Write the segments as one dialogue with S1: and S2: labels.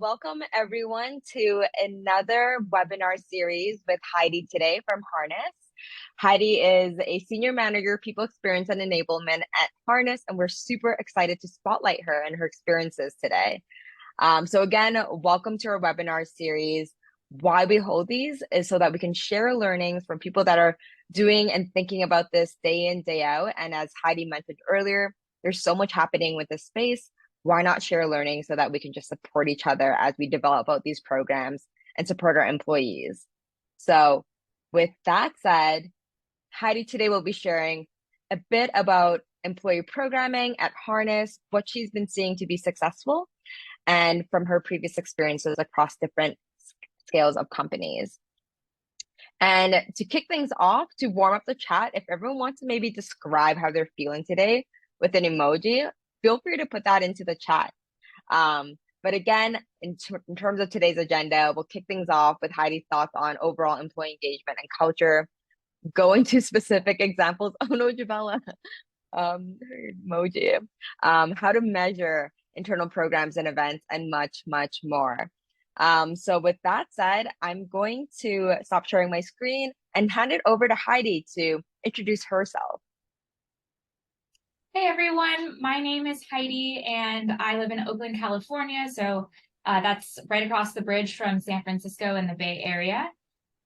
S1: Welcome everyone to another webinar series with Heidi today from Harness. Heidi is a senior manager, people experience and enablement at Harness, and we're super excited to spotlight her and her experiences today. So again, welcome to our webinar series. Why we hold these is so that we can share learnings from people that are doing and thinking about this day in, day out. And as Heidi mentioned earlier, there's so much happening with this space. Why not share learning so that we can just support each other as we develop out these programs and support our employees? So with that said, Heidi today will be sharing a bit about employee programming at Harness, what she's been seeing to be successful, and from her previous experiences across different scales of companies. And to kick things off, to warm up the chat, if everyone wants to maybe describe how they're feeling today with an emoji, feel free to put that into the chat. But again, in terms of today's agenda, we'll kick things off with Heidi's thoughts on overall employee engagement and culture, go into specific examples. Oh no, Javella, her emoji, how to measure internal programs and events, and much, much more. So with that said, I'm going to stop sharing my screen and hand it over to Heidi to introduce herself.
S2: Hey everyone, my name is Heidi and I live in Oakland, California. So that's right across the bridge from San Francisco in the Bay Area.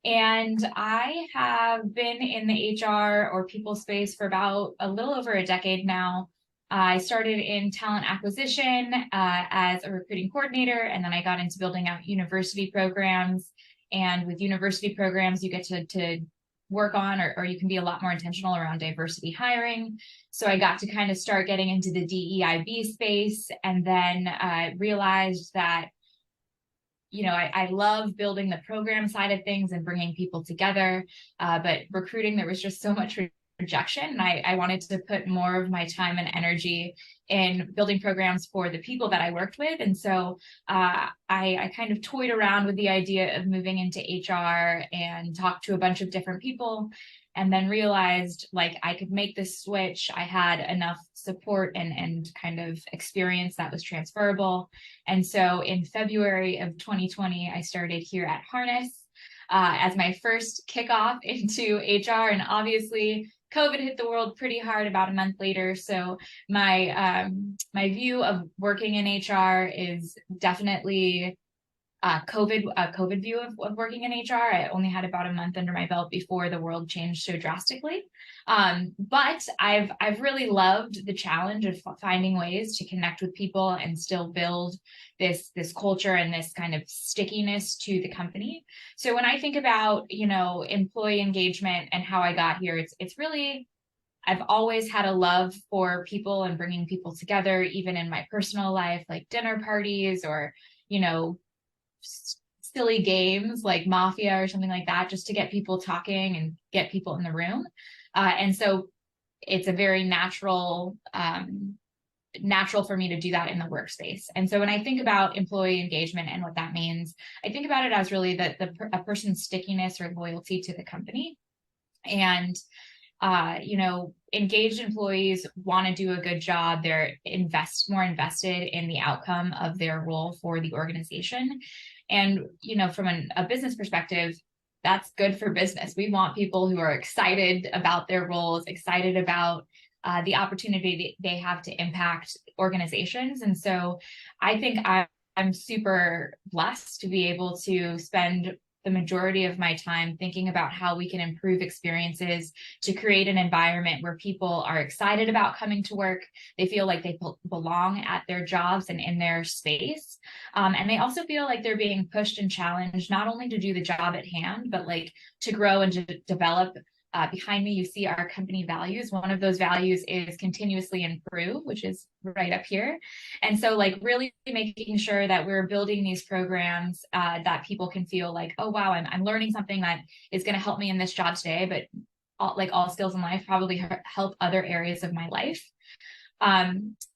S2: And I have been in the HR or people space for about a little over a decade now. I started in talent acquisition as a recruiting coordinator, and then I got into building out university programs. And with university programs, you get to work on, or you can be a lot more intentional around diversity hiring. So I got to kind of start getting into the DEIB space, and then realized that I love building the program side of things and bringing people together. But recruiting, there was just so much rejection. And I wanted to put more of my time and energy in building programs for the people that I worked with. And so I kind of toyed around with the idea of moving into HR and talked to a bunch of different people, and then realized like I could make this switch. I had enough support and kind of experience that was transferable. And so in February of 2020, I started here at Harness as my first kickoff into HR. And obviously, COVID hit the world pretty hard about a month later. So my view of working in HR is definitely COVID view of working in HR. I only had about a month under my belt before the world changed so drastically. But I've really loved the challenge of finding ways to connect with people and still build this culture and this kind of stickiness to the company. So when I think about, employee engagement and how I got here, it's really, I've always had a love for people and bringing people together, even in my personal life, like dinner parties or, silly games like Mafia or something like that, just to get people talking and get people in the room. And so it's a very natural for me to do that in the workspace. And so when I think about employee engagement and what that means, I think about it as really a person's stickiness or loyalty to the company. And engaged employees want to do a good job. They're more invested in the outcome of their role for the organization. And, from a business perspective, that's good for business. We want people who are excited about their roles, excited about the opportunity they have to impact organizations. And so I think I'm super blessed to be able to spend the majority of my time thinking about how we can improve experiences to create an environment where people are excited about coming to work. They feel like they belong at their jobs and in their space. And they also feel like they're being pushed and challenged, not only to do the job at hand, but like to grow and to develop. Behind me, you see our company values. One of those values is continuously improve, which is right up here. And so like really making sure that we're building these programs that people can feel like, oh, wow, I'm learning something that is going to help me in this job today, but like all skills in life probably help other areas of my life.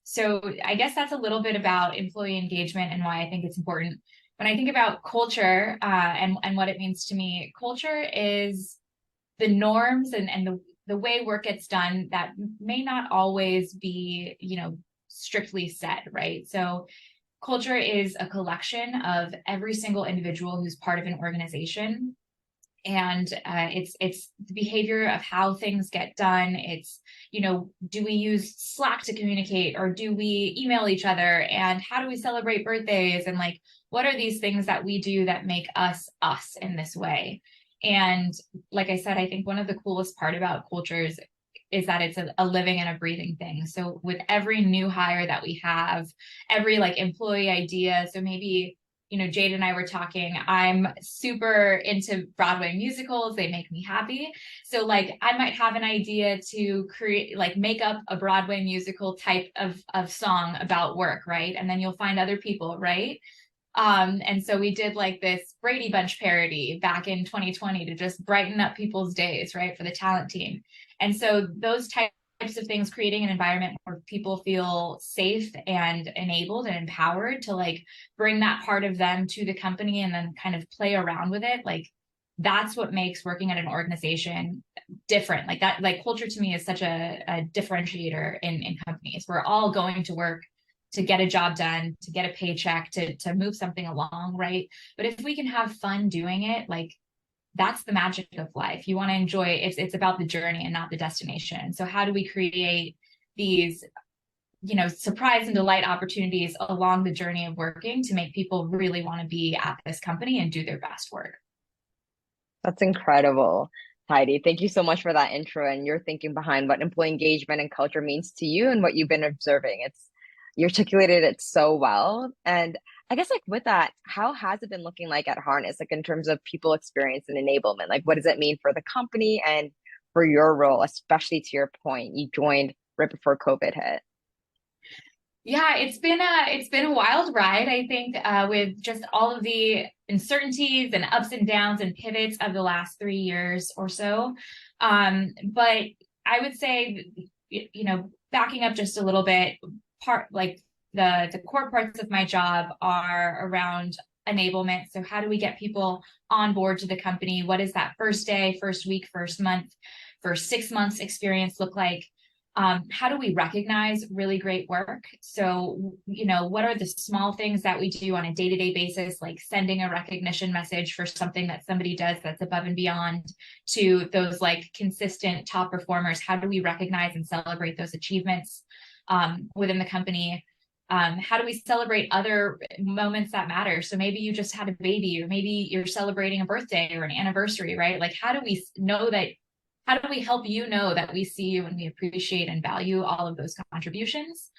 S2: So I guess that's a little bit about employee engagement and why I think it's important. When I think about culture and what it means to me, culture is the norms and the way work gets done that may not always be, strictly set, right? So culture is a collection of every single individual who's part of an organization, and it's the behavior of how things get done. It's, do we use Slack to communicate, or do we email each other, and how do we celebrate birthdays, and like what are these things that we do that make us us in this way. And like I said, I think one of the coolest part about cultures is that it's a living and a breathing thing. So with every new hire that we have, every like employee idea, so maybe, Jade and I were talking, I'm super into Broadway musicals. They make me happy. So like I might have an idea to create, like make up a Broadway musical type of song about work, right? And then you'll find other people, right? And so we did like this Brady Bunch parody back in 2020 to just brighten up people's days, right, for the talent team. And so those types of things, creating an environment where people feel safe and enabled and empowered to like bring that part of them to the company and then kind of play around with it, like that's what makes working at an organization different. Like that, like culture to me is such a differentiator in companies. We're all going to work to get a job done, to get a paycheck, to move something along, right? But if we can have fun doing it, like that's the magic of life. You want to enjoy it. It's about the journey and not the destination. So how do we create these, surprise and delight opportunities along the journey of working to make people really want to be at this company and do their best work?
S1: That's incredible, Heidi. Thank you so much for that intro and your thinking behind what employee engagement and culture means to you and what you've been observing. You articulated it so well. And I guess like with that, how has it been looking like at Harness, like in terms of people experience and enablement? Like what does it mean for the company and for your role, especially to your point, you joined right before COVID hit?
S2: Yeah, it's been a wild ride, I think, with just all of the uncertainties and ups and downs and pivots of the last 3 years or so. But I would say, backing up just a little bit, part like the core parts of my job are around enablement. So how do we get people on board to the company? What does that first day, first week, first month, first 6 months experience look like? How do we recognize really great work? So, what are the small things that we do on a day-to-day basis, like sending a recognition message for something that somebody does that's above and beyond, to those like consistent top performers? How do we recognize and celebrate those achievements within the company? How do we celebrate other moments that matter? So maybe you just had a baby, or maybe you're celebrating a birthday or an anniversary, right? Like, how do we help you know that we see you and we appreciate and value all of those contributions?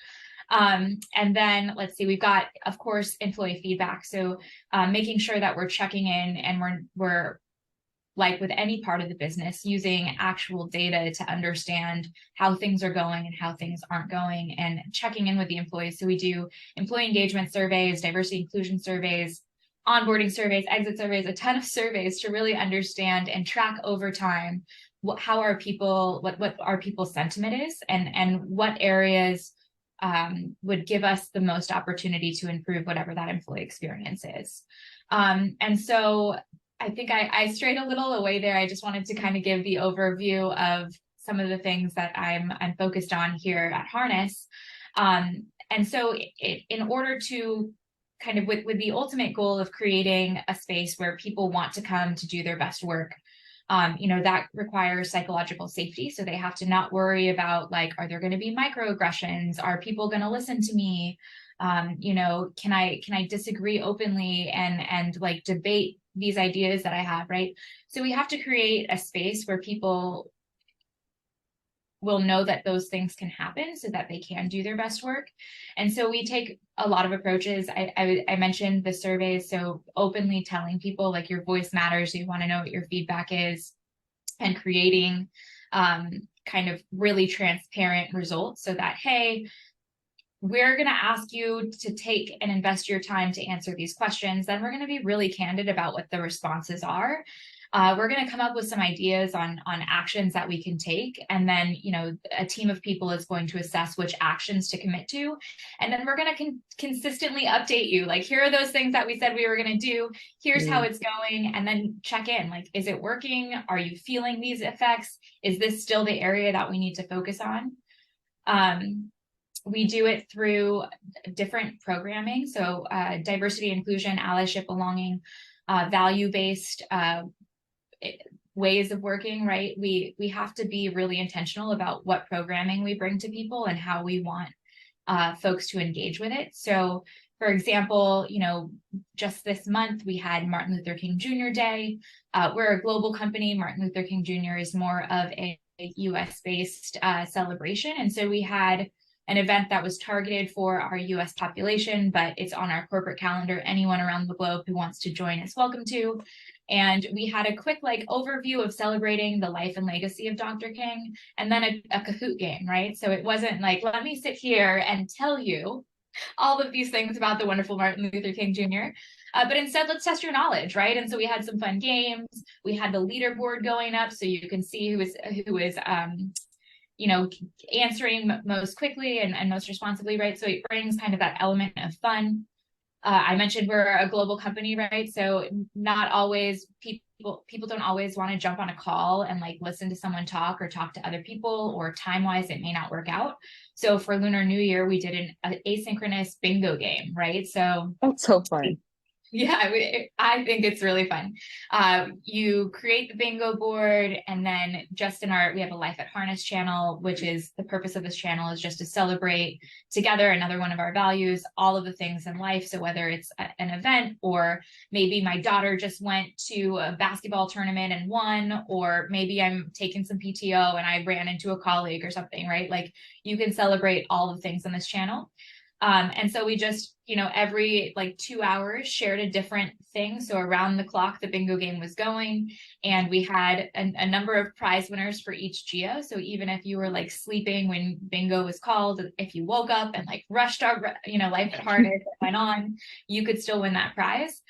S2: And then let's see, we've got, of course, employee feedback. So making sure that we're checking in and we're like with any part of the business, using actual data to understand how things are going and how things aren't going, and checking in with the employees. So we do employee engagement surveys, diversity inclusion surveys, onboarding surveys, exit surveys, a ton of surveys to really understand and track over time how are people, what our people's sentiment is, and what areas would give us the most opportunity to improve whatever that employee experience is. And so I think I strayed a little away there. I just wanted to kind of give the overview of some of the things that I'm focused on here at Harness. And so in order to kind of with the ultimate goal of creating a space where people want to come to do their best work, that requires psychological safety. So they have to not worry about like, are there going to be microaggressions? Are people going to listen to me? Can I disagree openly and like debate these ideas that I have, right? So we have to create a space where people will know that those things can happen so that they can do their best work. And so we take a lot of approaches. I mentioned the surveys, so openly telling people like your voice matters, you want to know what your feedback is, and creating kind of really transparent results so that, hey, we're going to ask you to take and invest your time to answer these questions. Then we're going to be really candid about what the responses are. We're going to come up with some ideas on actions that we can take. And then, a team of people is going to assess which actions to commit to. And then we're going to consistently update you. Like, here are those things that we said we were going to do. Here's how it's going. And then check in. Like, is it working? Are you feeling these effects? Is this still the area that we need to focus on? We do it through different programming. So diversity, inclusion, allyship, belonging, value-based ways of working, right? We have to be really intentional about what programming we bring to people and how we want folks to engage with it. So for example, just this month we had Martin Luther King Jr. Day. We're a global company. Martin Luther King Jr. is more of a US based celebration. And so we had an event that was targeted for our US population, but it's on our corporate calendar. Anyone around the globe who wants to join is welcome to. And we had a quick overview of celebrating the life and legacy of Dr. King, and then a Kahoot game, right? So it wasn't like, let me sit here and tell you all of these things about the wonderful Martin Luther King Jr. But instead, let's test your knowledge, right? And so we had some fun games. We had the leaderboard going up so you can see who is answering most quickly and most responsibly, right? So it brings kind of that element of fun. I mentioned we're a global company, right? So not always people don't always want to jump on a call and listen to someone talk or talk to other people, or time wise it may not work out. So for Lunar New Year, we did an asynchronous bingo game, right? So
S1: That's so fun.
S2: yeah, I think it's really fun. You create the bingo board, and then we have a Life at Harness channel, which is the purpose of this channel is just to celebrate together, another one of our values, all of the things in life. So whether it's an event, or maybe my daughter just went to a basketball tournament and won, or maybe I'm taking some PTO and I ran into a colleague or something, right? You can celebrate all the things on this channel. And so we just, every 2 hours shared a different thing. So around the clock, the bingo game was going, and we had a number of prize winners for each geo. So even if you were sleeping when bingo was called, if you woke up and rushed our, Life at Harness and went on, you could still win that prize.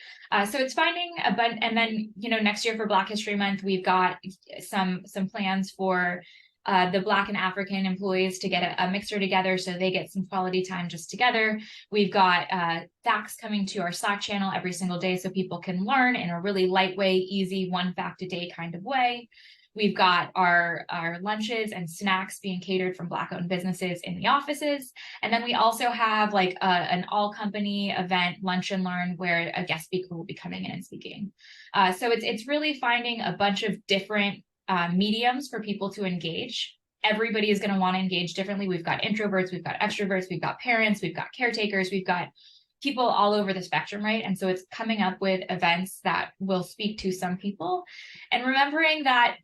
S2: So it's finding a bunch. And then, next year for Black History Month, we've got some plans for the Black and African employees to get a mixer together so they get some quality time just together. We've got facts coming to our Slack channel every single day so people can learn in a really lightweight, easy, one fact a day kind of way. We've got our lunches and snacks being catered from Black-owned businesses in the offices. And then we also have an all-company event, Lunch and Learn, where a guest speaker will be coming in and speaking. So it's really finding a bunch of different mediums for people to engage. Everybody is going to want to engage differently. We've got introverts, we've got extroverts, we've got parents, we've got caretakers, we've got people all over the spectrum, right? And so it's coming up with events that will speak to some people, and remembering that,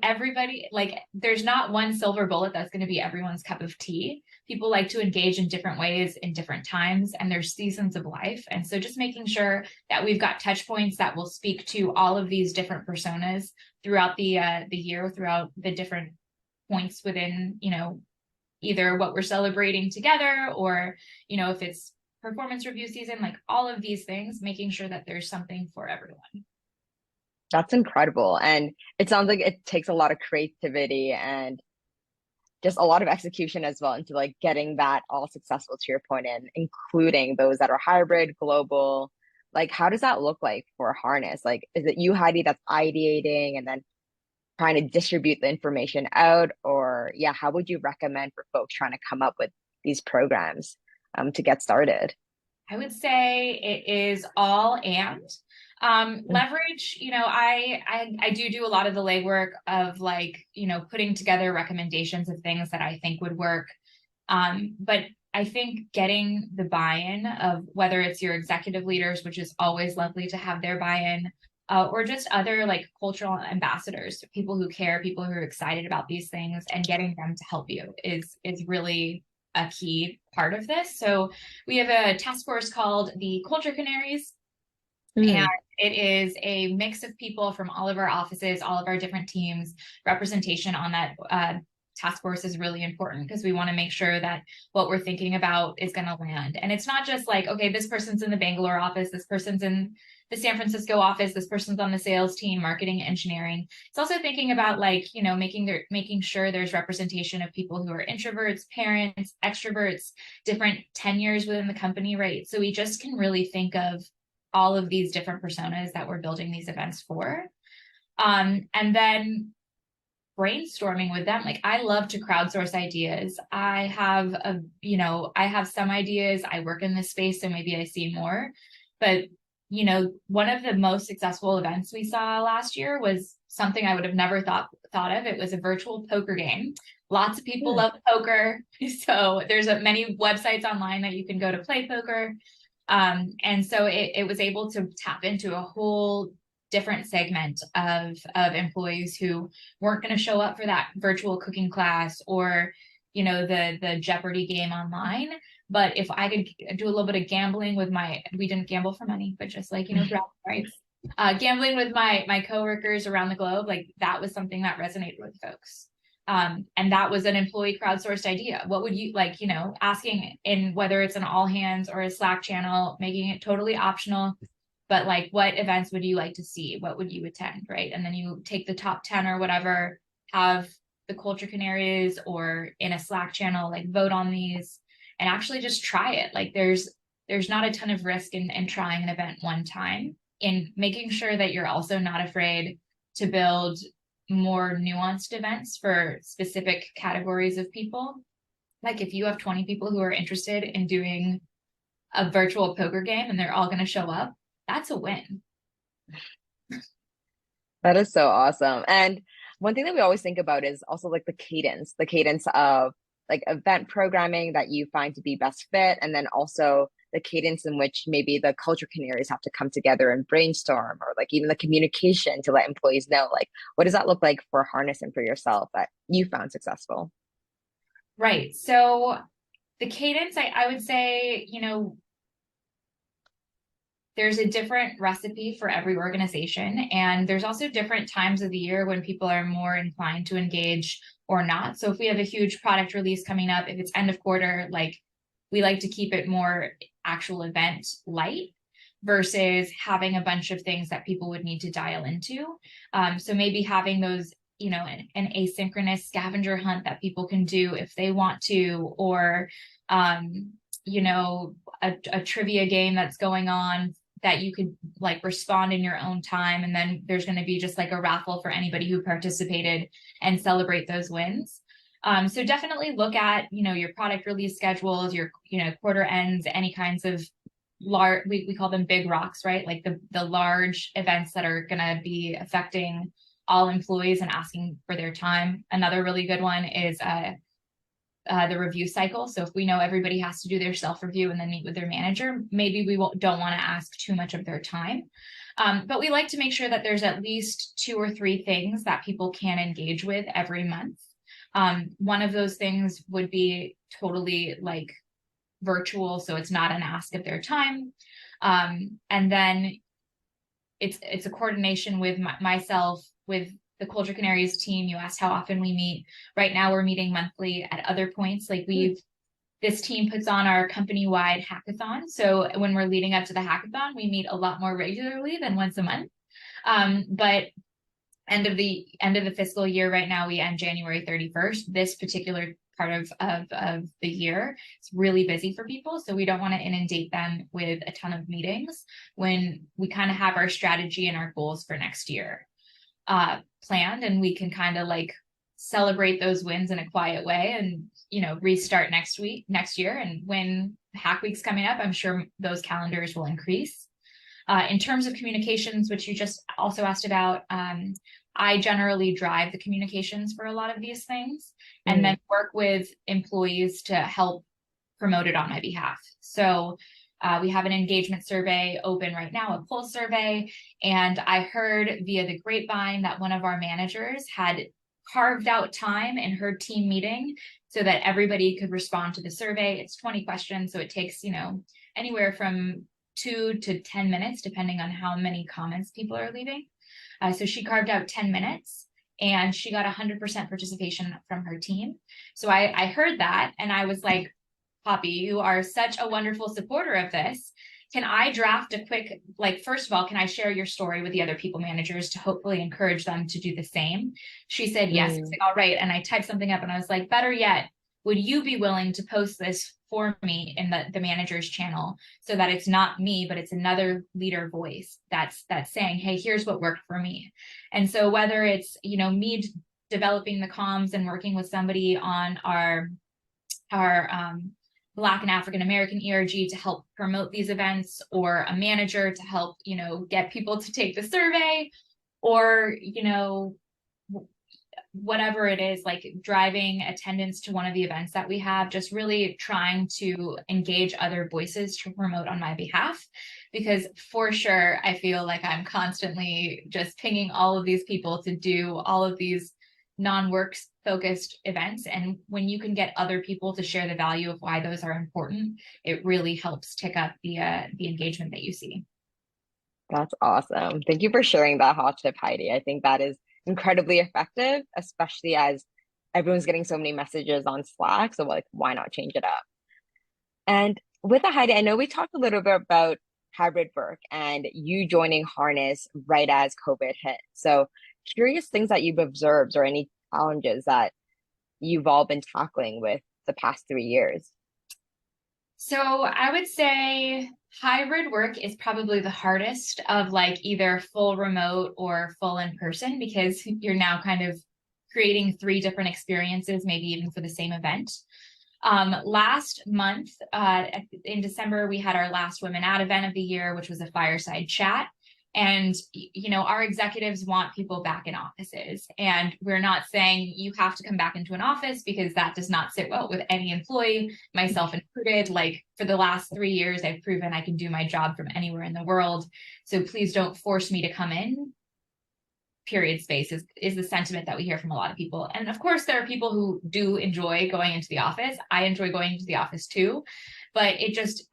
S2: everybody, there's not one silver bullet that's going to be everyone's cup of tea. People like to engage in different ways in different times, and there's seasons of life. And so just making sure that we've got touch points that will speak to all of these different personas throughout the year, throughout the different points within, either what we're celebrating together, or, if it's performance review season, all of these things, making sure that there's something for everyone.
S1: That's incredible. And it sounds like it takes a lot of creativity and just a lot of execution as well into getting that all successful, to your point, and including those that are hybrid, global. How does that look like for Harness? Is it you, Heidi, that's ideating and then trying to distribute the information out? Or yeah, how would you recommend for folks trying to come up with these programs to get started?
S2: I would say it is all and leverage, I do a lot of the legwork of putting together recommendations of things that I think would work. But I think getting the buy-in of whether it's your executive leaders, which is always lovely to have their buy-in, or just other cultural ambassadors, people who care, people who are excited about these things, and getting them to help you is really a key part of this. So we have a task force called the Culture Canaries, and it is a mix of people from all of our offices, all of our different teams. Representation on that task force is really important because we want to make sure that what we're thinking about is going to land. And it's not just okay, this person's in the Bangalore office, this person's in the San Francisco office, this person's on the sales team, marketing, engineering. It's also thinking about making sure there's representation of people who are introverts, parents, extroverts, different tenures within the company, right? So we just can really think of all of these different personas that we're building these events for. And then brainstorming with them. Like, I love to crowdsource ideas. I have some ideas. I work in this space, so maybe I see more. But, one of the most successful events we saw last year was something I would have never thought of. It was a virtual poker game. Lots of people
S1: Hmm.
S2: love poker. So there's many websites online that you can go to play poker. And so it was able to tap into a whole different segment of employees who weren't going to show up for that virtual cooking class or, the Jeopardy game online. But if I could do a little bit of gambling with we didn't gamble for money, but just like, bragging rights, gambling with my coworkers around the globe, like that was something that resonated with folks. And that was an employee crowdsourced idea. What would you like, asking in whether it's an all hands or a Slack channel, making it totally optional, but like, what events would you like to see? What would you attend? Right. And then you take the top 10 or whatever, have the culture canaries or in a Slack channel, like vote on these and actually just try it. Like there's not a ton of risk in trying an event one time, in making sure that you're also not afraid to build more nuanced events for specific categories of people. Like if you have 20 people who are interested in doing a virtual poker game and they're all going to show up, that's a win.
S1: That is so awesome. And one thing that we always think about is also like the cadence of like event programming that you find to be best fit, and then also the cadence in which maybe the culture canaries have to come together and brainstorm, or like even the communication to let employees know, like, what does that look like for Harness and for yourself that you found successful?
S2: Right. So the cadence, I would say, there's a different recipe for every organization. And there's also different times of the year when people are more inclined to engage or not. So if we have a huge product release coming up, if it's end of quarter, like we like to keep it more actual event light versus having a bunch of things that people would need to dial into. So maybe having those, an asynchronous scavenger hunt that people can do if they want to, or, a trivia game that's going on that you could like respond in your own time. And then there's going to be just like a raffle for anybody who participated and celebrate those wins. So definitely look at, your product release schedules, your, quarter ends, any kinds of large, we call them big rocks, right? Like the large events that are going to be affecting all employees and asking for their time. Another really good one is the review cycle. So if we know everybody has to do their self-review and then meet with their manager, maybe we don't want to ask too much of their time. But we like to make sure that there's at least 2 or 3 things that people can engage with every month. One of those things would be totally like virtual, so it's not an ask of their time. And then it's a coordination with myself, with the Culture Canaries team. You asked how often we meet. Right now we're meeting monthly. At other points, like this team puts on our company-wide hackathon. So when we're leading up to the hackathon, we meet a lot more regularly than once a month. But end of the fiscal year right now, we end January 31st. This particular part of the year, it's really busy for people. So we don't want to inundate them with a ton of meetings when we kind of have our strategy and our goals for next year planned, and we can kind of like celebrate those wins in a quiet way and, restart next year. And when Hack Week's coming up, I'm sure those calendars will increase. In terms of communications, which you just also asked about, I generally drive the communications for a lot of these things and then work with employees to help promote it on my behalf. So we have an engagement survey open right now, a pulse survey. And I heard via the grapevine that one of our managers had carved out time in her team meeting so that everybody could respond to the survey. It's 20 questions. So it takes, anywhere from 2 to 10 minutes, depending on how many comments people are leaving. So she carved out 10 minutes and she got 100% participation from her team. So I heard that and I was like, Poppy, you are such a wonderful supporter of this. Can I draft a quick, like, first of all, can I share your story with the other people managers to hopefully encourage them to do the same? She said, yes. I was like, all right. And I typed something up and I was like, better yet, would you be willing to post this for me in the manager's channel so that it's not me, but it's another leader voice that's saying, hey, here's what worked for me. And so whether it's, me developing the comms and working with somebody on our Black and African American ERG to help promote these events, or a manager to help, get people to take the survey, or, whatever it is, like driving attendance to one of the events that we have, just really trying to engage other voices to promote on my behalf. Because for sure, I feel like I'm constantly just pinging all of these people to do all of these non-work focused events. And when you can get other people to share the value of why those are important, it really helps tick up the engagement that you see.
S1: That's awesome. Thank you for sharing that hot tip, Heidi. I think that is incredibly effective, especially as everyone's getting so many messages on Slack. So like, why not change it up? And with the Heidi, I know we talked a little bit about hybrid work and you joining Harness right as COVID hit. So curious things that you've observed or any challenges that you've all been tackling with the past 3 years.
S2: So I would say hybrid work is probably the hardest of like either full remote or full in person, because you're now kind of creating three different experiences, maybe even for the same event. Last month, in December, we had our last Women Out event of the year, which was a fireside chat. And, our executives want people back in offices. And we're not saying you have to come back into an office, because that does not sit well with any employee, myself included. Like, for the last 3 years, I've proven I can do my job from anywhere in the world. So please don't force me to come in. Period. Space is the sentiment that we hear from a lot of people. And of course, there are people who do enjoy going into the office. I enjoy going into the office too, but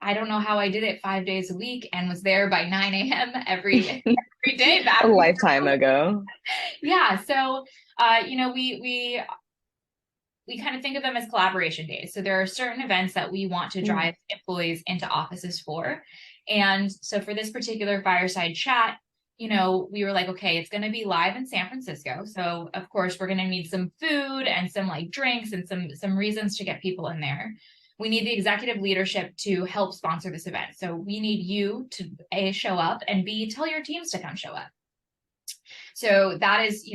S2: I don't know how I did it 5 days a week and was there by 9 a.m. every day back.
S1: A lifetime ago.
S2: Yeah. So, we kind of think of them as collaboration days. So there are certain events that we want to drive employees into offices for. And so for this particular fireside chat, we were like, okay, it's going to be live in San Francisco. So of course we're going to need some food and some like drinks and some reasons to get people in there. We need the executive leadership to help sponsor this event. So we need you to A, show up, and B, tell your teams to come show up. So that is,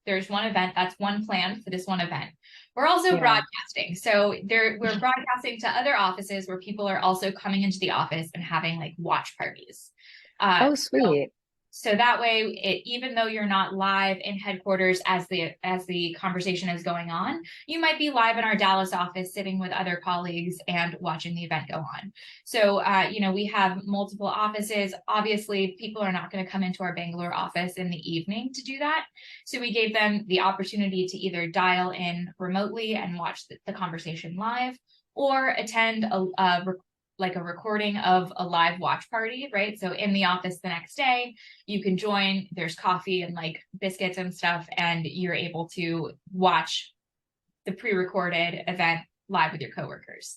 S2: there's one event, that's one plan for this one event. We're also broadcasting. So we're broadcasting to other offices where people are also coming into the office and having like watch parties.
S1: Oh, sweet.
S2: So that way, even though you're not live in headquarters as the conversation is going on, you might be live in our Dallas office sitting with other colleagues and watching the event go on. So, we have multiple offices. Obviously, people are not going to come into our Bangalore office in the evening to do that. So we gave them the opportunity to either dial in remotely and watch the conversation live, or attend a recording of a live watch party, right? So in the office the next day, you can join, there's coffee and like biscuits and stuff, and you're able to watch the pre-recorded event live with your coworkers.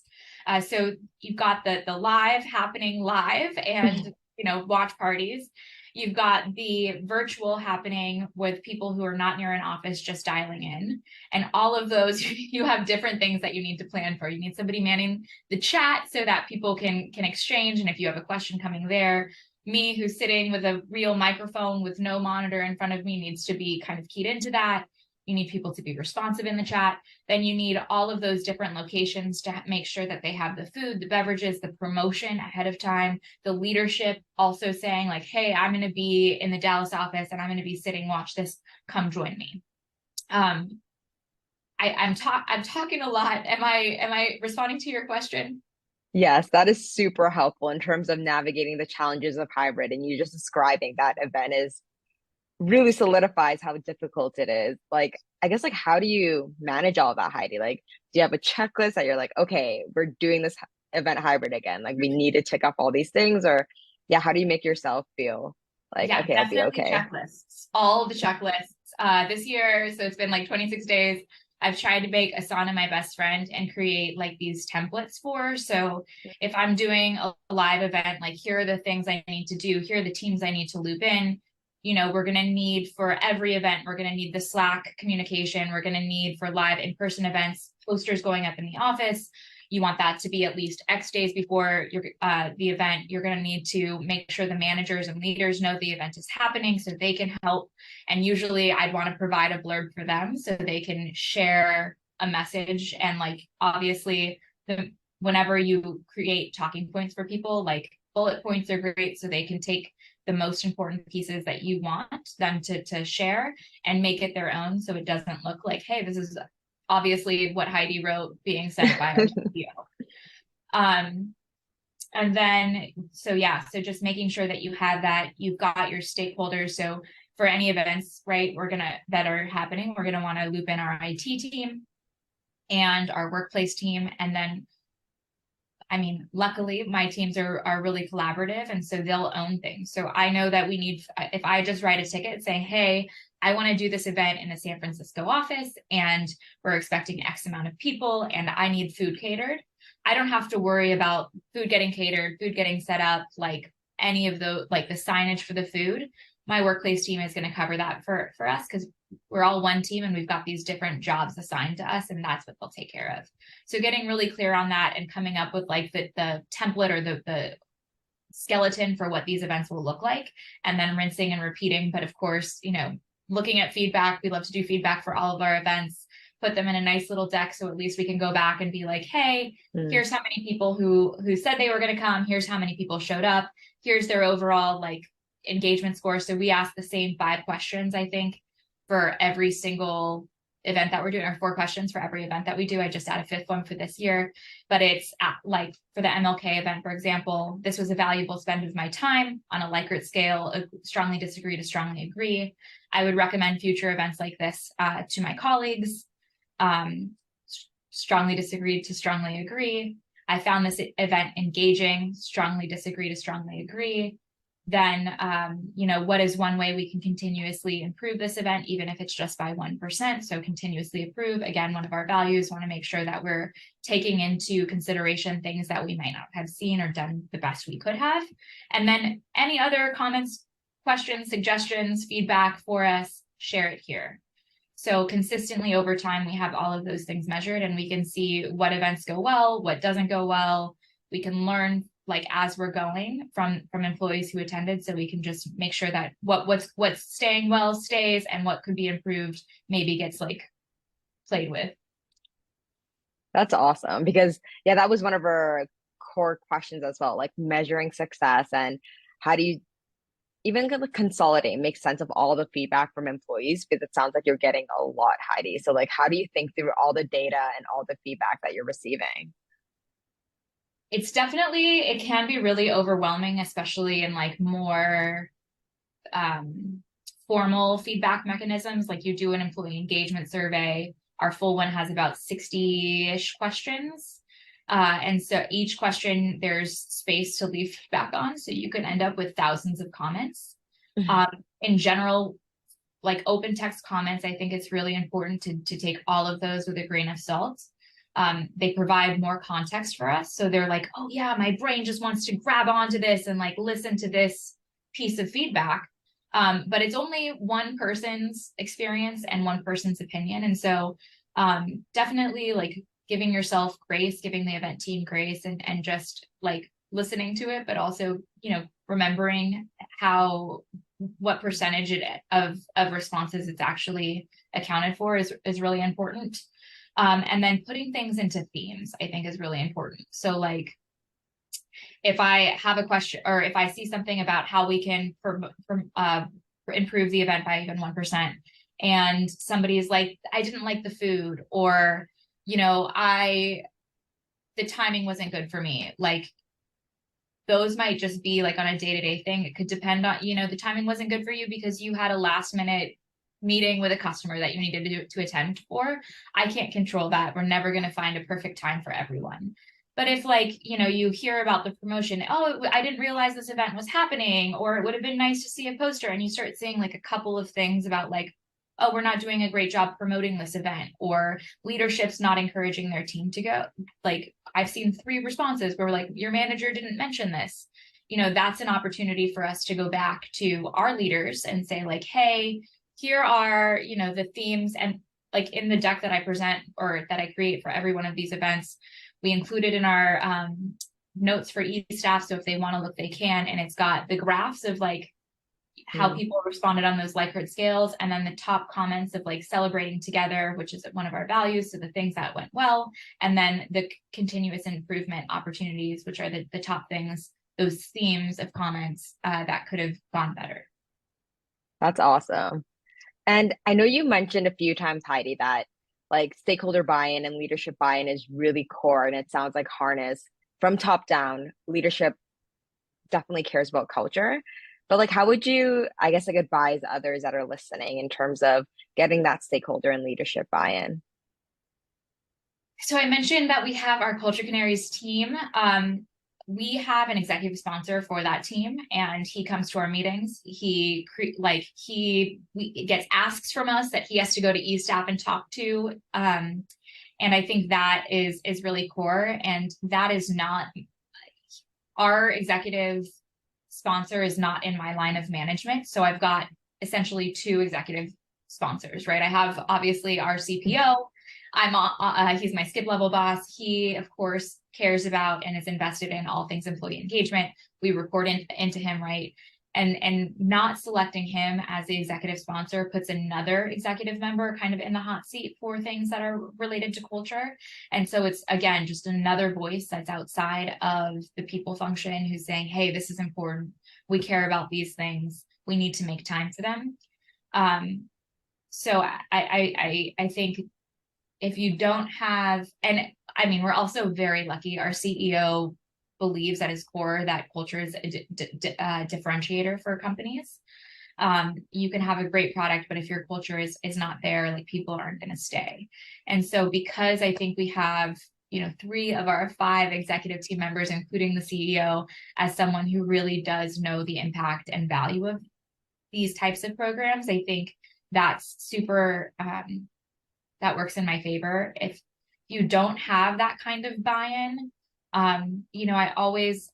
S2: So you've got the live happening live and, watch parties. You've got the virtual happening with people who are not near an office, just dialing in. And all of those, you have different things that you need to plan for. You need somebody manning the chat so that people can exchange. And if you have a question coming there, me, who's sitting with a real microphone with no monitor in front of me, needs to be kind of keyed into that. You need people to be responsive in the chat. Then you need all of those different locations to make sure that they have the food, the beverages, the promotion ahead of time, the leadership also saying like, hey, I'm going to be in the Dallas office and I'm going to be sitting, watch this, come join me. I'm talking a lot. Am I responding to your question?
S1: Yes, that is super helpful in terms of navigating the challenges of hybrid. And you just describing that event is really solidifies how difficult it is. Like, I guess, like, how do you manage all that, Heidi? Like, do you have a checklist that you're like, okay, we're doing this event hybrid again? Like, we need to tick off all these things, or yeah, how do you make yourself feel like, okay, I'll be okay?
S2: Checklists, all of the checklists. This year, so it's been like 26 days. I've tried to make Asana my best friend and create like these templates for. So if I'm doing a live event, like here are the things I need to do, here are the teams I need to loop in. We're going to need for every event, we're going to need the Slack communication. We're going to need for live in-person events, posters going up in the office. you want that to be at least X days before the event. You're going to need to make sure the managers and leaders know the event is happening so they can help. And usually I'd want to provide a blurb for them so they can share a message. And like, obviously, whenever you create talking points for people, like bullet points are great so they can take the most important pieces that you want them to share and make it their own, so it doesn't look like, hey, this is obviously what Heidi wrote being sent by our CEO. And then, so yeah, so just making sure that you have that, you've got your stakeholders. So for any events, right, that are happening, we're gonna want to loop in our IT team and our workplace team. And then, I mean, luckily my teams are really collaborative, and so they'll own things. So I know that if I just write a ticket saying, hey, I want to do this event in the San Francisco office and we're expecting X amount of people and I need food catered, I don't have to worry about food getting catered, food getting set up, like any of the, like the signage for the food. My workplace team is going to cover that for us, because we're all one team and we've got these different jobs assigned to us, and that's what they'll take care of. So getting really clear on that and coming up with like the template or the skeleton for what these events will look like, and then rinsing and repeating. But of course, looking at feedback, we love to do feedback for all of our events, put them in a nice little deck so at least we can go back and be like, hey, here's how many people who said they were going to come, here's how many people showed up, here's their overall like engagement score. So we ask the same 5 questions, I think, for every single event that we're doing, or 4 questions for every event that we do. I just add a 5th one for this year, but it's like for the MLK event, for example, this was a valuable spend of my time on a Likert scale, strongly disagree to strongly agree. I would recommend future events like this to my colleagues. Strongly disagree to strongly agree. I found this event engaging, strongly disagree to strongly agree. Then, what is one way we can continuously improve this event, even if it's just by 1%? So continuously improve, again, one of our values, want to make sure that we're taking into consideration things that we might not have seen or done the best we could have. And then any other comments, questions, suggestions, feedback for us, share it here. So consistently over time, we have all of those things measured, and we can see what events go well, what doesn't go well. We can learn like as we're going from employees who attended, so we can just make sure that what's staying well stays, and what could be improved maybe gets like played with.
S1: That's awesome, because yeah, that was one of our core questions as well, like measuring success and how do you even consolidate, make sense of all the feedback from employees, because it sounds like you're getting a lot, Heidi. So like, how do you think through all the data and all the feedback that you're receiving?
S2: It's definitely, it can be really overwhelming, especially in like more formal feedback mechanisms. Like you do an employee engagement survey. Our full one has about 60-ish questions. And so each question, there's space to leave feedback on. So you can end up with thousands of comments. In general, like open text comments, I think it's really important to take all of those with a grain of salt. They provide more context for us. So they're like, oh yeah, my brain just wants to grab onto this and like listen to this piece of feedback. But it's only one person's experience and one person's opinion. And so definitely like giving yourself grace, giving the event team grace, and just like listening to it, but also, remembering what percentage of responses it's actually accounted for is really important. And then putting things into themes, I think, is really important. So like, if I have a question, or if I see something about how we can improve the event by even 1%, and somebody's like, I didn't like the food, or, the timing wasn't good for me. Like, those might just be like on a day-to-day thing. It could depend on, the timing wasn't good for you because you had a last minute meeting with a customer that you needed to attend for. I can't control that. We're never going to find a perfect time for everyone. But if like, you hear about the promotion, oh, I didn't realize this event was happening, or it would have been nice to see a poster, and you start seeing like a couple of things about like, oh, we're not doing a great job promoting this event, or leadership's not encouraging their team to go. Like, I've seen 3 responses where like, your manager didn't mention this. That's an opportunity for us to go back to our leaders and say like, hey, here are, the themes. And like in the deck that I present or that I create for every one of these events, We include it in our notes for e-staff, so if they want to look, they can. And it's got the graphs of like how
S1: Mm.
S2: people responded on those Likert scales, and then the top comments of like celebrating together, which is one of our values, so the things that went well, and then the continuous improvement opportunities, which are the top things, those themes of comments that could have gone better.
S1: That's awesome. And I know you mentioned a few times, Heidi, that like stakeholder buy-in and leadership buy-in is really core. And it sounds like Harness from top down, leadership definitely cares about culture. But like, how would you, I guess, like advise others that are listening in terms of getting that stakeholder and leadership buy-in?
S2: So I mentioned that we have our Culture Canaries team. We have an executive sponsor for that team, and he comes to our meetings. He gets asks from us that he has to go to e-staff and talk to. And I think that is really core. And that is not our executive sponsor is not in my line of management. So I've got essentially two executive sponsors, right? I have obviously our CPO. He's my skip level boss. He, of course, cares about and is invested in all things employee engagement. We report into him, right? And not selecting him as the executive sponsor puts another executive member kind of in the hot seat for things that are related to culture. And so it's, again, just another voice that's outside of the people function who's saying, hey, this is important. We care about these things. We need to make time for them. So I think if you don't have, and I mean, we're also very lucky. Our CEO believes at his core that culture is a differentiator for companies. You can have a great product, but if your culture is not there, like people aren't going to stay. And so because I think we have, 3 of our 5 executive team members, including the CEO, as someone who really does know the impact and value of these types of programs, I think that's super, that works in my favor. If you don't have that kind of buy-in, I always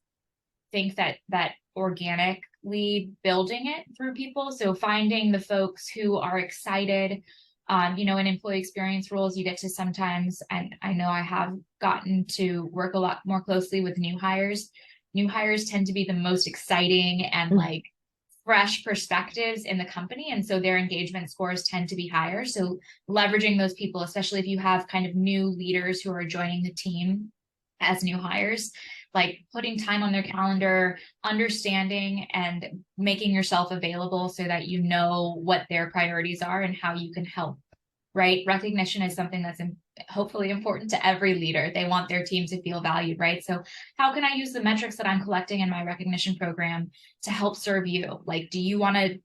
S2: think that organically building it through people. So finding the folks who are excited, in employee experience roles, you get to sometimes, and I know I have gotten to work a lot more closely with new hires. New hires tend to be the most exciting and like fresh perspectives in the company. And so their engagement scores tend to be higher. So leveraging those people, especially if you have kind of new leaders who are joining the team as new hires, like putting time on their calendar, understanding and making yourself available so that you know what their priorities are and how you can help, right? Recognition is something that's hopefully important to every leader. They want their team to feel valued, right? So how can I use the metrics that I'm collecting in my recognition program to help serve you? Like, do you want to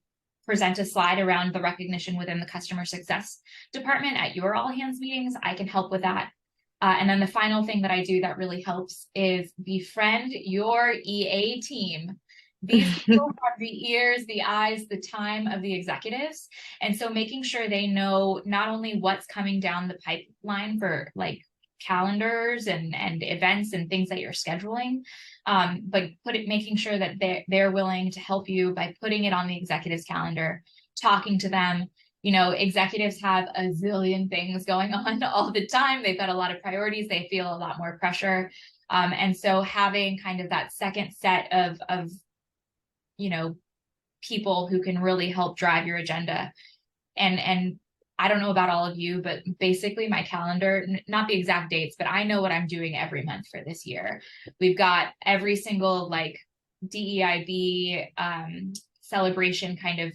S2: present a slide around the recognition within the customer success department at your all hands meetings? I can help with that. And then the final thing that I do that really helps is befriend your EA team. These people have the ears, the eyes, the time of the executives. And so making sure they know not only what's coming down the pipeline for like calendars and events and things that you're scheduling, but making sure that they're willing to help you by putting it on the executive's calendar, talking to them. Executives have a zillion things going on all the time. They've got a lot of priorities. They feel a lot more pressure. And so having kind of that second set of people who can really help drive your agenda. And I don't know about all of you, but basically my calendar, not the exact dates, but I know what I'm doing every month for this year. We've got every single like DEIB celebration kind of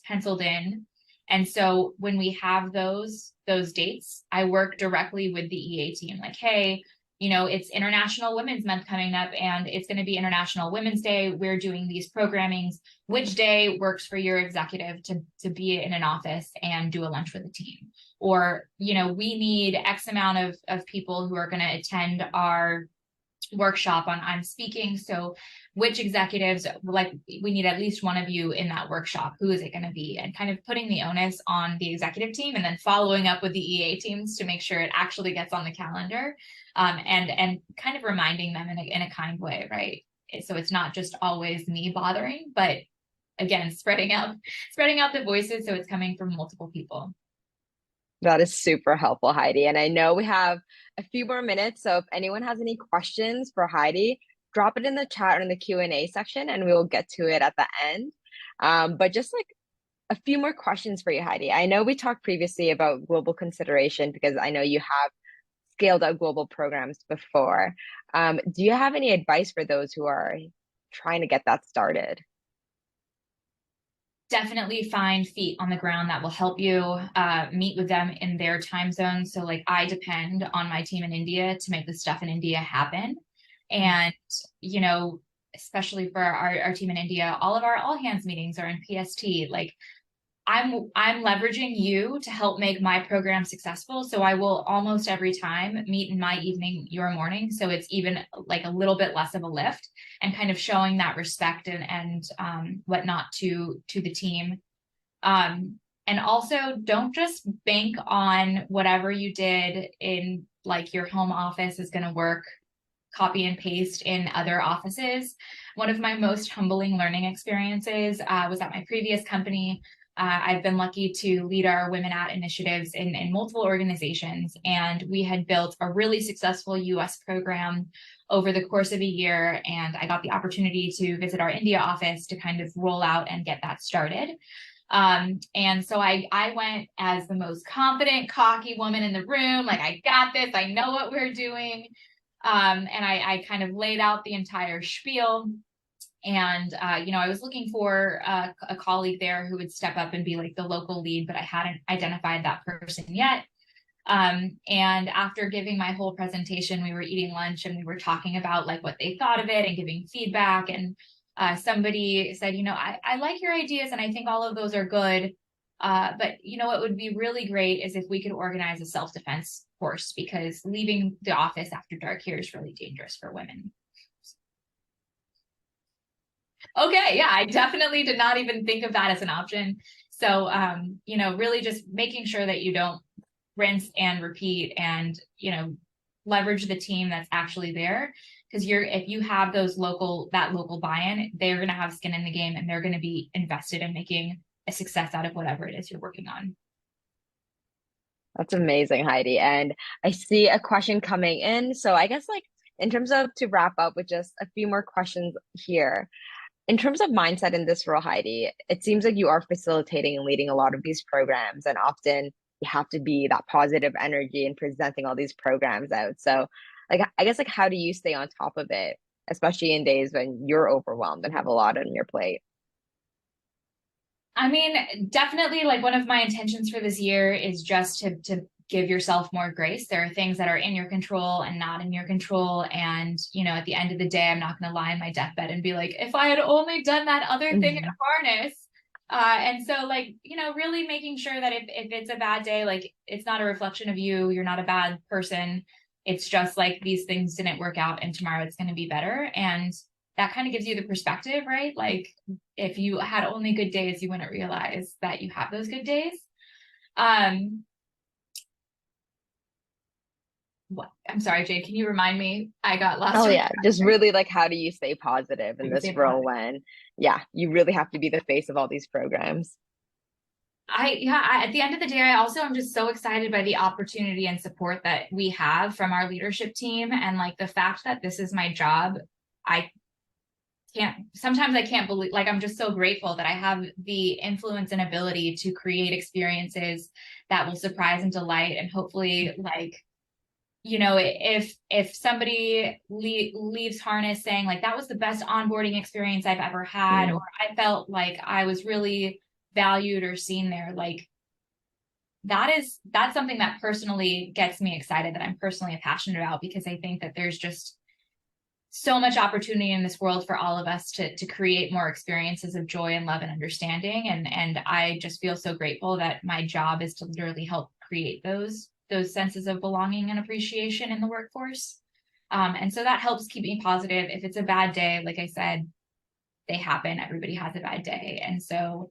S2: penciled in. And so when we have those dates, I work directly with the EA team, like, hey, it's International Women's Month coming up and it's going to be International Women's Day. We're doing these programmings. Which day works for your executive to be in an office and do a lunch with the team? Or, we need X amount of people who are going to attend our workshop on I'm speaking. So which executives, like we need at least one of you in that workshop. Who is it going to be? And kind of putting the onus on the executive team and then following up with the EA teams to make sure it actually gets on the calendar, and kind of reminding them in a kind way, right? So it's not just always me bothering, but again, spreading out the voices so it's coming from multiple people.
S1: That is super helpful, Heidi. And I know we have a few more minutes, so if anyone has any questions for Heidi, drop it in the chat or in the Q&A section, and we will get to it at the end. But just like a few more questions for you, Heidi. I know we talked previously about global consideration because I know you have scaled out global programs before. Do you have any advice for those who are trying to get that started?
S2: Definitely find feet on the ground that will help you meet with them in their time zone. So like I depend on my team in India to make the stuff in India happen. And, you know, especially for our team in India, all of our all hands meetings are in PST. Like I'm leveraging you to help make my program successful. So I will almost every time meet in my evening, your morning. So it's even like a little bit less of a lift and kind of showing that respect and whatnot to the team. And also don't just bank on whatever you did in like your home office is going to work, copy and paste in other offices. One of my most humbling learning experiences was at my previous company. I've been lucky to lead our Women at initiatives in multiple organizations, and we had built a really successful US program over the course of a year, and I got the opportunity to visit our India office to kind of roll out and get that started. And so I went as the most confident, cocky woman in the room, like, I got this, I know what we're doing. And I kind of laid out the entire spiel. And, you know, I was looking for a colleague there who would step up and be like the local lead, but I hadn't identified that person yet. And after giving my whole presentation, we were eating lunch and we were talking about like what they thought of it and giving feedback. And somebody said, you know, I like your ideas and I think all of those are good. But you know, what would be really great is if we could organize a self-defense course, because leaving the office after dark here is really dangerous for women. Okay, yeah, I definitely did not even think of that as an option. So, you know, really just making sure that you don't rinse and repeat and, you know, leverage the team that's actually there. Because if you have that local buy-in, they're going to have skin in the game and they're going to be invested in making a success out of whatever it is you're working on.
S1: That's amazing, Heidi. And I see a question coming in. So I guess like in terms of to wrap up with just a few more questions here. In terms of mindset in this role, Heidi, it seems like you are facilitating and leading a lot of these programs, and often you have to be that positive energy and presenting all these programs out. So, like, I guess, like, how do you stay on top of it, especially in days when you're overwhelmed and have a lot on your plate?
S2: I mean, definitely like one of my intentions for this year is just to give yourself more grace. There are things that are in your control and not in your control. And, you know, at the end of the day, I'm not going to lie in my deathbed and be like, if I had only done that other thing at
S1: Mhm.
S2: harness. And so like, you know, really making sure that if it's a bad day, like it's not a reflection of you, you're not a bad person. It's just like these things didn't work out and tomorrow it's going to be better. And that kind of gives you the perspective, right? Like if you had only good days, you wouldn't realize that you have those good days. What? I'm sorry, Jade, can you remind me? I got lost
S1: Oh
S2: on
S1: yeah, just really like how do you stay positive in
S2: you
S1: this
S2: say
S1: role
S2: positive.
S1: when, yeah, you really have to be the face of all these programs.
S2: At the end of the day, I also am just so excited by the opportunity and support that we have from our leadership team. And like the fact that this is my job, I sometimes I can't believe, like, I'm just so grateful that I have the influence and ability to create experiences that will surprise and delight. And hopefully, like, you know, if somebody leaves harness saying like that was the best onboarding experience I've ever had, or
S1: Mm,
S2: I felt like I was really valued or seen there, like that's something that personally gets me excited, that I'm personally passionate about, because I think that there's just so much opportunity in this world for all of us to create more experiences of joy and love and understanding. And I just feel so grateful that my job is to literally help create those senses of belonging and appreciation in the workforce. And so that helps keep me positive. If it's a bad day, like I said, they happen. Everybody has a bad day. And so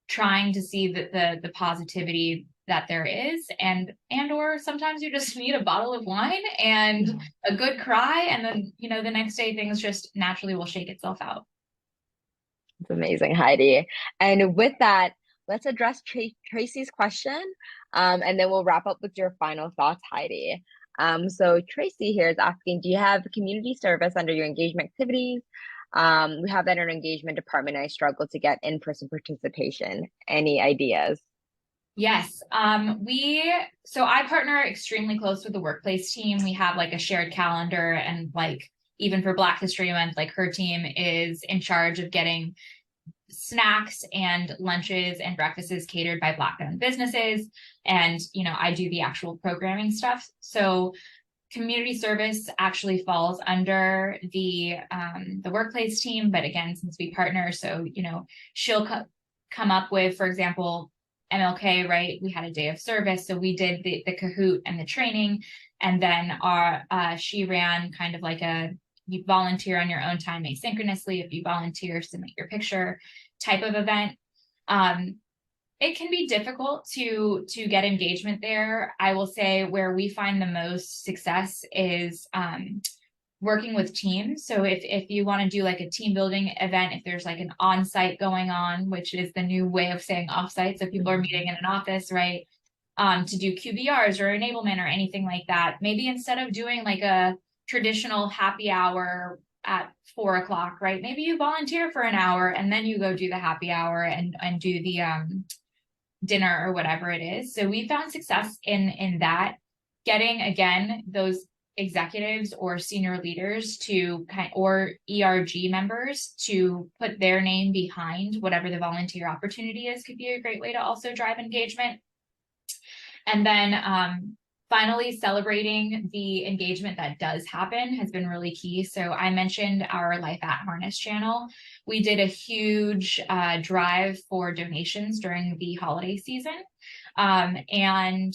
S2: trying to see the positivity that there is, and or sometimes you just need a bottle of wine and a good cry, and then, you know, the next day things just naturally will shake itself out.
S1: it's amazing, Heidi. And with that, let's address Tracy's question, and then we'll wrap up with your final thoughts, Heidi. So Tracy here is asking, do you have community service under your engagement activities? We have that in our engagement department. I struggle to get in-person participation. Any ideas?
S2: Yes. So I partner extremely close with the workplace team. We have like a shared calendar, and like even for Black History Month, like her team is in charge of getting snacks and lunches and breakfasts catered by Black owned businesses. And, I do the actual programming stuff. So community service actually falls under the workplace team. But again, since we partner, so, she'll come up with, for example, MLK, right? We had a day of service. So we did the Kahoot and the training. And then she ran kind of like you volunteer on your own time asynchronously. If you volunteer, submit your picture type of event. It can be difficult to get engagement there. I will say where we find the most success is working with teams. So if you want to do like a team building event, if there's like an on-site going on, which is the new way of saying off-site, so people are meeting in an office, right? To do QBRs or enablement or anything like that. Maybe instead of doing like a traditional happy hour at 4 o'clock, right? Maybe you volunteer for an hour and then you go do the happy hour and do the dinner or whatever it is. So we found success in that, getting again those executives or senior leaders to or ERG members to put their name behind whatever the volunteer opportunity is could be a great way to also drive engagement. And then finally, celebrating the engagement that does happen has been really key. So I mentioned our Life at Harness channel. We did a huge drive for donations during the holiday season. And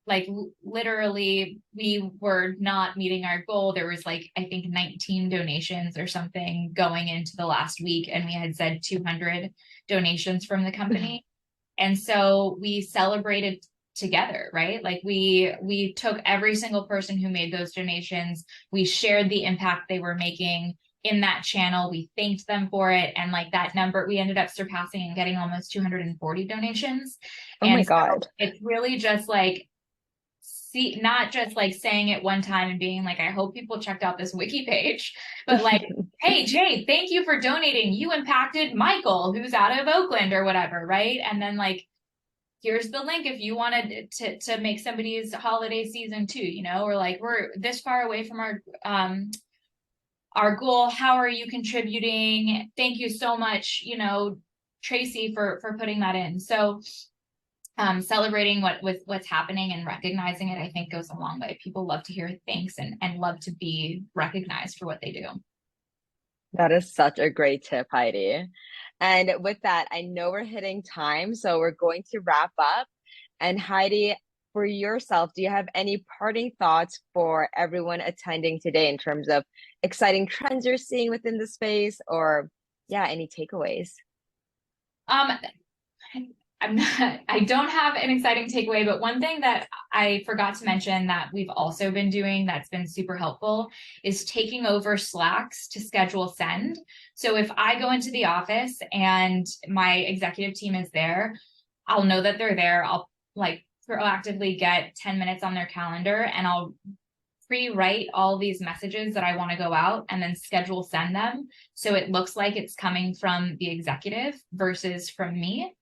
S2: like literally we were not meeting our goal. There was like, I think 19 donations or something going into the last week. And we had said 200 donations from the company. And so we celebrated together, right? Like we took every single person who made those donations, we shared the impact they were making in that channel, we thanked them for it, and like that number we ended up surpassing and getting almost 240 donations.
S1: Oh my
S2: And so
S1: God.
S2: it's really just like not just like saying it one time and being like, I hope people checked out this wiki page, but like, hey Jade, thank you for donating, you impacted Michael who's out of Oakland or whatever, right? And then like, here's the link if you wanted to make somebody's holiday season too, or like, we're this far away from our goal, how are you contributing? Thank you so much, Tracy, for putting that in. So celebrating what's happening and recognizing it, I think, goes a long way. People love to hear thanks and love to be recognized for what they do.
S1: That is such a great tip, Heidi. And with that, I know we're hitting time, so we're going to wrap up. And Heidi, for yourself, do you have any parting thoughts for everyone attending today in terms of exciting trends you're seeing within the space, or yeah, any takeaways?
S2: I don't have an exciting takeaway, but one thing that I forgot to mention that we've also been doing that's been super helpful is taking over Slacks to schedule send. So if I go into the office and my executive team is there, I'll know that they're there. I'll like proactively get 10 minutes on their calendar and I'll pre-write all these messages that I want to go out and then schedule send them. So it looks like it's coming from the executive versus from me.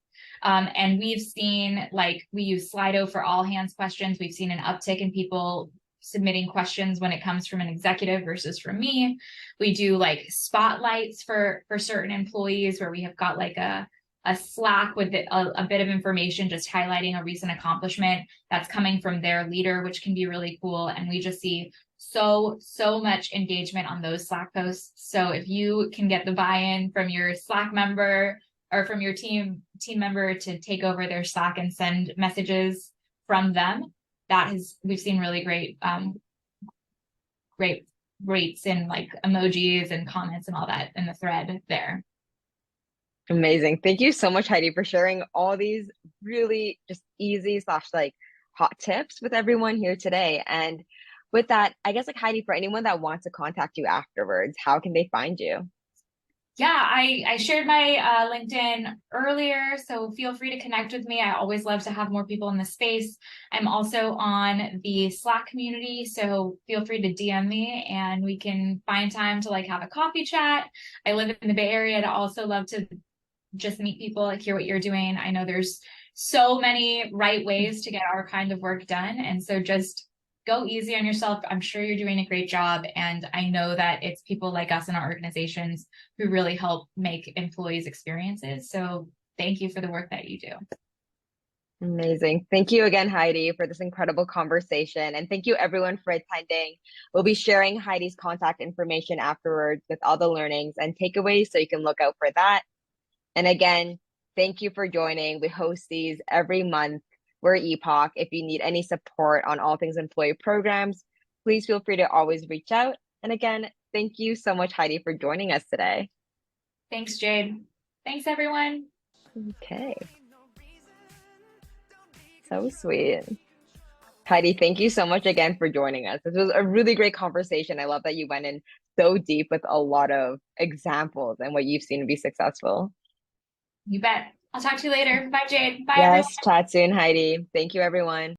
S2: And we've seen, like, we use Slido for all hands questions. We've seen an uptick in people submitting questions when it comes from an executive versus from me. We do like spotlights for certain employees where we have got like a Slack with a bit of information just highlighting a recent accomplishment that's coming from their leader, which can be really cool. And we just see so much engagement on those Slack posts. So if you can get the buy-in from your Slack member or from your team member to take over their Slack and send messages from them, we've seen really great rates in like emojis and comments and all that in the thread there.
S1: Amazing. Thank you so much, Heidi, for sharing all these really just easy slash like hot tips with everyone here today. And with that, I guess like Heidi, for anyone that wants to contact you afterwards, how can they find you?
S2: Yeah, I shared my LinkedIn earlier, so feel free to connect with me. I always love to have more people in the space. I'm also on the Slack community, so feel free to DM me and we can find time to like have a coffee chat. I live in the Bay Area. I'd also love to just meet people, like hear what you're doing. I know there's so many right ways to get our kind of work done. And so just go easy on yourself. I'm sure you're doing a great job. And I know that it's people like us in our organizations who really help make employees' experiences. So thank you for the work that you do.
S1: Amazing. Thank you again, Heidi, for this incredible conversation. And thank you everyone for attending. We'll be sharing Heidi's contact information afterwards with all the learnings and takeaways, so you can look out for that. And again, thank you for joining. We host these every month. We're Epoch. If you need any support on all things employee programs, please feel free to always reach out. And again, thank you so much, Heidi, for joining us today.
S2: Thanks, Jade. Thanks, everyone.
S1: Okay, so sweet. Heidi, thank you so much again for joining us. This was a really great conversation. I love that you went in so deep with a lot of examples and what you've seen to be successful.
S2: You bet. I'll talk to you later. Bye, Jade. Bye, everyone.
S1: Yes, chat soon, Heidi. Thank you, everyone.